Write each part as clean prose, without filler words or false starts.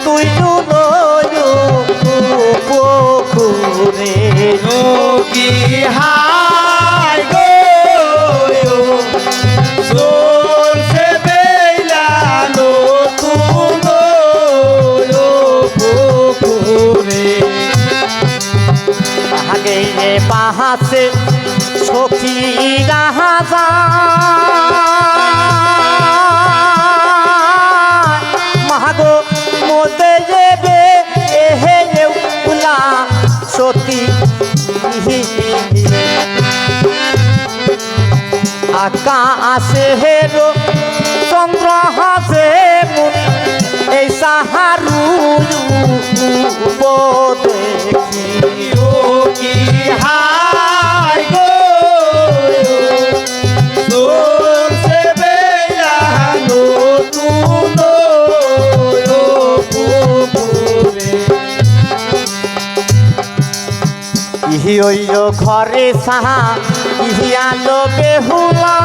তুই পুকুরে কি হাই গো চলছে বেইলানো তুলো পুকুরে আগে পাহাছে সখী রাজা মাগো মতে যাবে হে উলা সতী আকাশে হেরো চন্দ্র হাসে মুন এই সাহারু দেখি কি হাই গো চলছে বেইলানো তুলো পুকুরে ইহি ওইল ঘরে সাহা ইহি আলো বেহুলা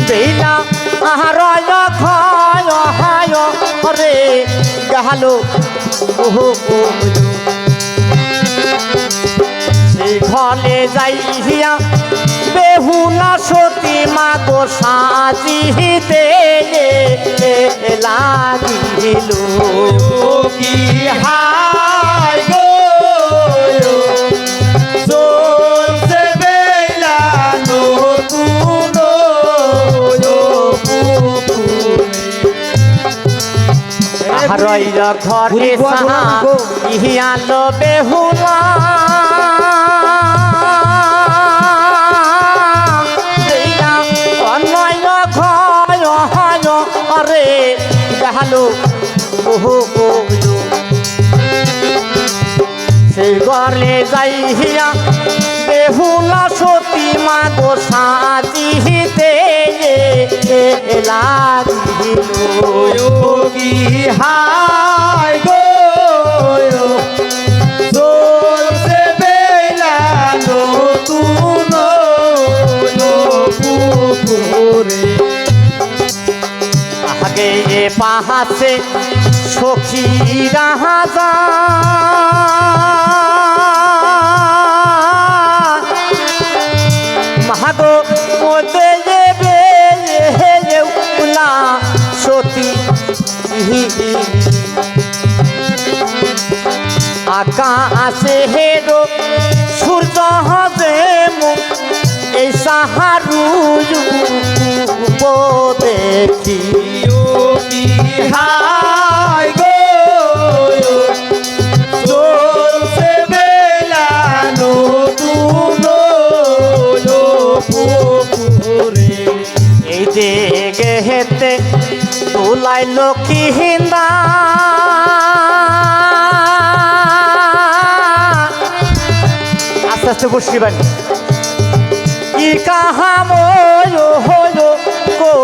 বেলা আহারয় খয় হায় রে গাহালো ওহো সেই ঘরে যাইয়া বেহুলা সতী মাগো সাজিতে লাগিল কি হাই গো চলছে বেইলানো তুলো পুকুরে আহারয় ঘরে সাহা ইহিয়ালো বেহুলা রে গাহালো ওহো সেই ঘরে যাইয়া বেহুলা সতী মাগো সাজিতে লাগিল কি হাই গো চলছে বেইলানো তুলো পুকুরে আগে পাহাছে সখী রাজা মাগো মতে যাবে উলা সতী আকাশে হেরো সূর্য হবে মুখ এই সাহারু দেখি কি হাই গো চলছে বেইলানো তুলো পুকুরে এই দিকে হেতে তোলাই লক্ষ্মী হিন্দা আস্তে আস্তে বসিবেন কি কাহাম হলো গো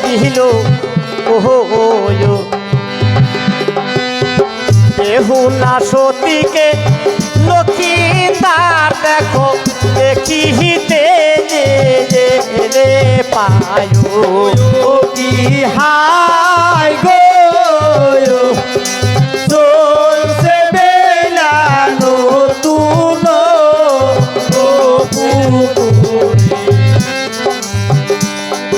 দিল ওহো বেহুলা সতীকে লক্ষ্মীদার দেখো দেখিতে পায়ো কি হাই গো চলছে বেইলানো তুলো পুকুরে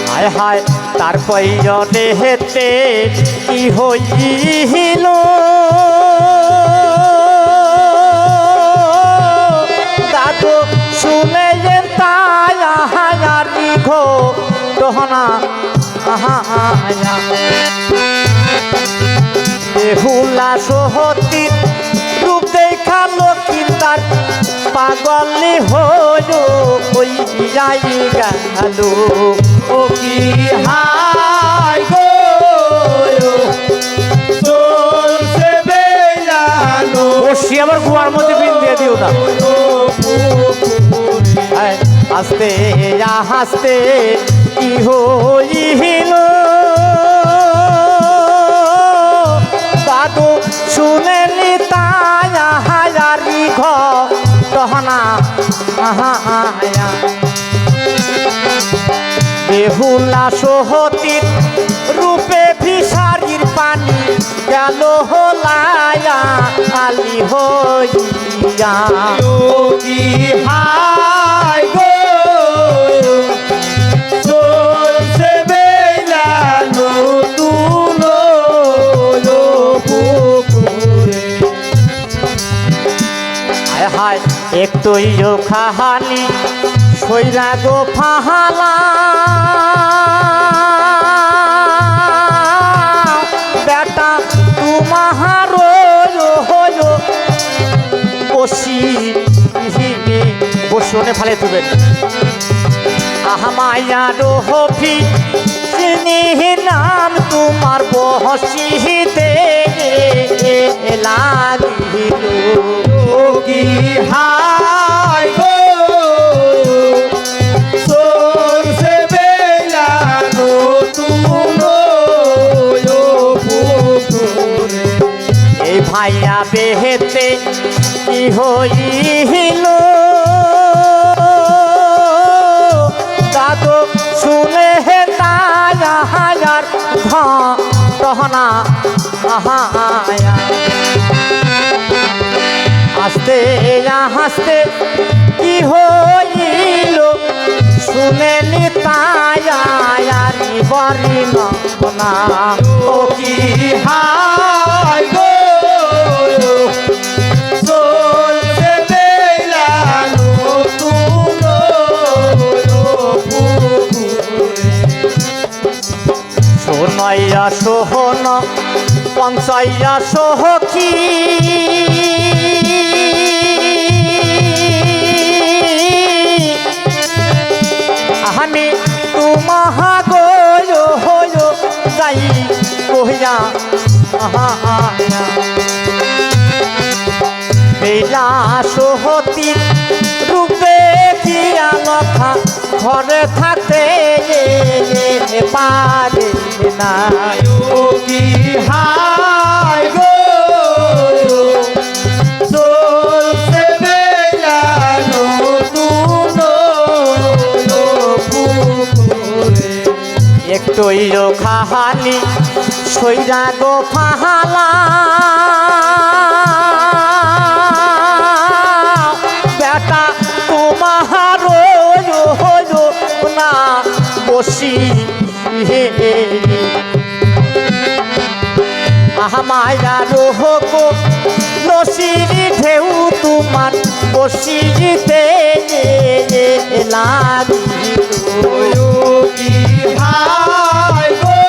হায় হায় তার পয়নে হেতে কি হইল দাদু শুনে যে তায়ারি ঘো দহনা বেহুলা সহতি রূপ দেখা লক্ষ্মী তার পাগলি হইল ওই যাই গেল কি হাই গো চলছে বেইলানো বসি আবার গুয়ার মধ্যে বিন দিয়ে দিও না আস্তে হাসতে কি হইল দাদু শুনেলি তায়ারি ঘ দহনা বেহুলা সহতির রূপে ফিসারির পানি গেল হোলায়া আলি হইয়া কি হাই গো চলছে বেলা নতুন পুকুরে হায় হায় একটুই খাহানি সৈরা গো ফাহালা বেটা তোমার বসি বসনে ফালে তুবেন আহমায়া রোহফি চিনি নাম তোমার বহসিতে লাগিল কি হাই গো চলছে বেলা নতুন পুকুরে এই ভাইয়া বেহেতে কি হইল দাদু শুনে হে তায়া হায়ার ঘটনা আহায়া হাসতে হাসতে কি হইল শুনে নি তায়ারি বরি না ও কি হাই গো চলছে বেলা নতুন পুকুরে সোনয়া সোহন পঞ্চাইয়া সোহকি আমি তোমাহা গো যাই কহিয়া বেলা সোহতি রূপে কিয়া লখা ঘরে থাকতে পারে না কি হাই গো চলছে বেলা নতুন পুকুরে একটুই খাহানি সৈরা গো ফাহালা বেটা তোমার না বসি আহমায়া রোহকো লসিরি ঢেউ তোমার বসিতে লাগিল কি হাই গো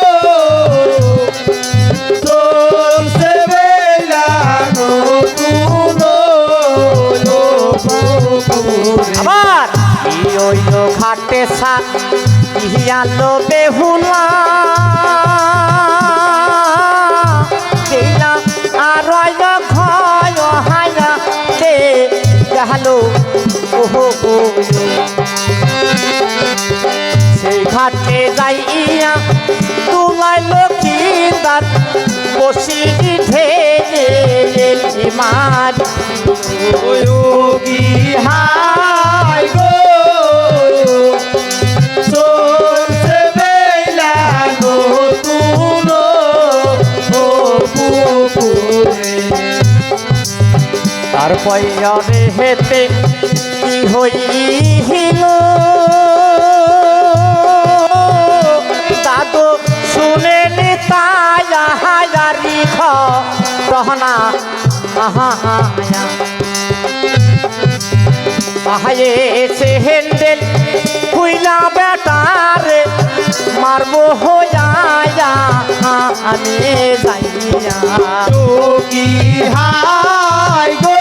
চলছে বেলা নতুন পুকুরে আবার ইয়ো ঘাটে সাত ইহিয়ালো বেহুলা কেলা আর ঘয় হায়া দে গেলো ওহো সেই ঘাটে যাইয়া তুলাই লক্ষ্মীদার বসি ঢেলে মার কি হাই গো চলছে বেলা নতুন পুকুরে তারপরে হেতে কি হইল দাদু শুনে নি তায়া হায়ারি ঘটনা আহায়া আহায়ে সে হেন্ডেল খুইলা বেটারে মারবো হইয়া আমি যাইয়া কি হাই গো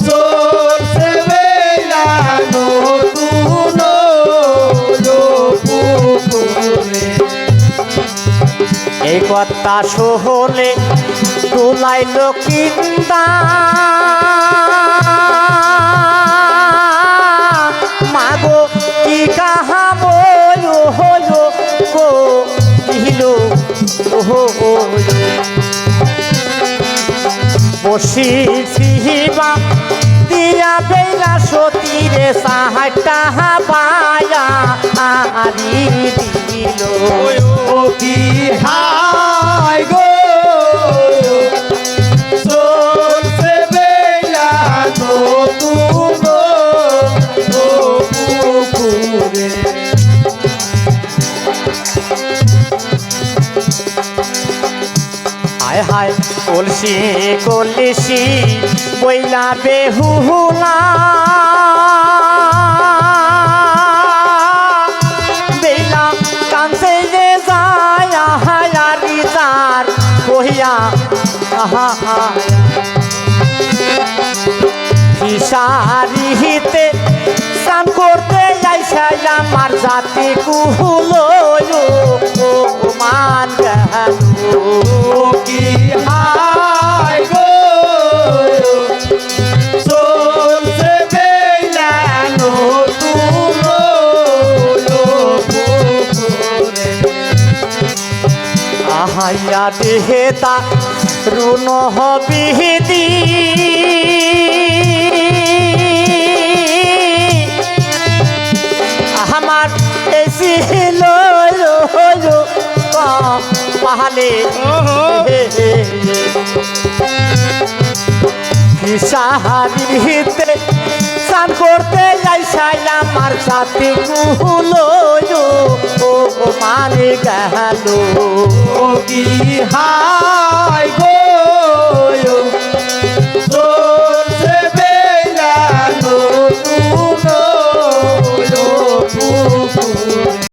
চলছে বেলা নতুন পুকুরে এই কথা সোহলে তুলাইল কিন্দা মাগো কি কাহা বলো হলো গো দিল বসি সিহিবা দিয়া দিয়া বেলা সতীরে সাহাটা পায়া আরি দিল ও কি হাই গো চলছে বেলা নতুন ও পুকুরে হায় হায় কলসি কলসি বইলা বেহুলা বেলা কানছে যে যায় হায়ারি যার কহিয়া আহা ফিসারিতে স্নান করতে আইসাই আমার জাতি কুহুলো ও মান গেল ও কি হাই গো চলছে বেলা নতুন পুকুরে আহাইয়া দেহেতা রুন হবিদি আমার এসি পাহালে সাহারিতে স্নান করতে যাইসাই আমার সাথে কুহুলো ও মানে গেল ও কি হাই গো